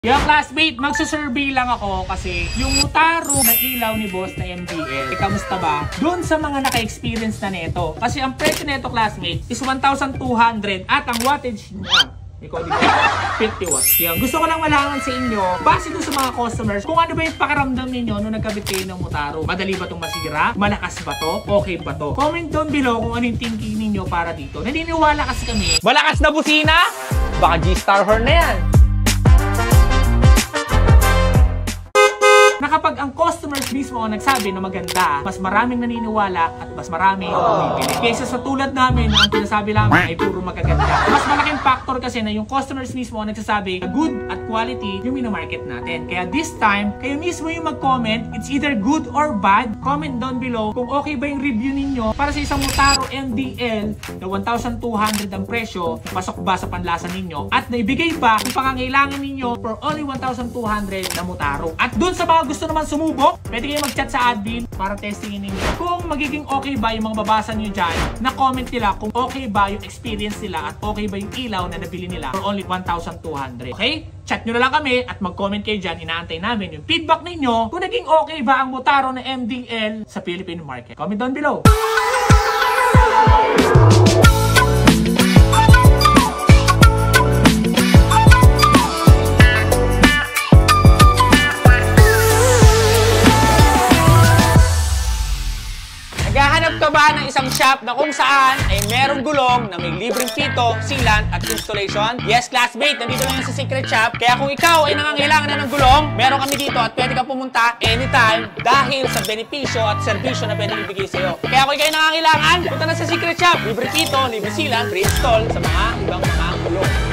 Yung classmate, magsasurvey lang ako kasi yung Mutaro na ilaw ni boss na MDL, kamusta ba? Doon sa mga naka-experience na neto. Kasi ang presyo neto, classmate, is 1,200 at ang wattage niya, ikaw dito, 50 watts. Yan. Gusto ko lang malaman sa inyo, base doon sa mga customers, kung ano ba yung pakiramdam ninyo nung nagkabit kayo ng Mutaro. Madali ba itong masira? Malakas ba to? Okay ba to? Comment down below kung ano yung thinking ninyo para dito. Naniniwala kasi kami, malakas na busina? Baka G-Star Horn na yan. Na kapag ang customers mismo ang nagsabi na maganda, mas maraming naniniwala at mas maraming bumibili. Kaysa sa tulad namin na ang pinasabi namin ay puro magaganda. Mas malaking factor kasi na yung customers mismo ang nagsasabi na good at quality yung minamarket natin. Kaya this time, kayo mismo yung mag-comment, it's either good or bad. Comment down below kung okay ba yung review ninyo para sa isang Mutaro MDL na 1,200 ang presyo, pasok ba sa panlasa ninyo at naibigay pa yung pangangailangan ninyo for only 1,200 na Mutaro. At dun sa mga gusto naman sumubok, pwede kayo mag-chat sa admin para testingin ninyo kung magiging okay ba yung mga babasa nyo dyan na comment nila kung okay ba yung experience nila at okay ba yung ilaw na nabili nila for only 1,200. Okay? Chat nyo na lang kami at mag-comment kayo dyan. Inaantay namin yung feedback ninyo kung naging okay ba ang Mutaro na MDL sa Philippine market. Comment down below. Naghahanap ka ba ng isang shop na kung saan ay merong gulong na may libreng pito, sealant at installation? Yes, classmate, nandito lang yan sa Secret Shop. Kaya kung ikaw ay nangangailangan na ng gulong, meron kami dito at pwede ka pumunta anytime dahil sa benepisyo at serbisyo na pwede ibigay sa'yo. Kaya kung ikaw ay nangangailangan, punta na sa Secret Shop. Libre pito, libre sealant, free install sa mga ibang mga gulong.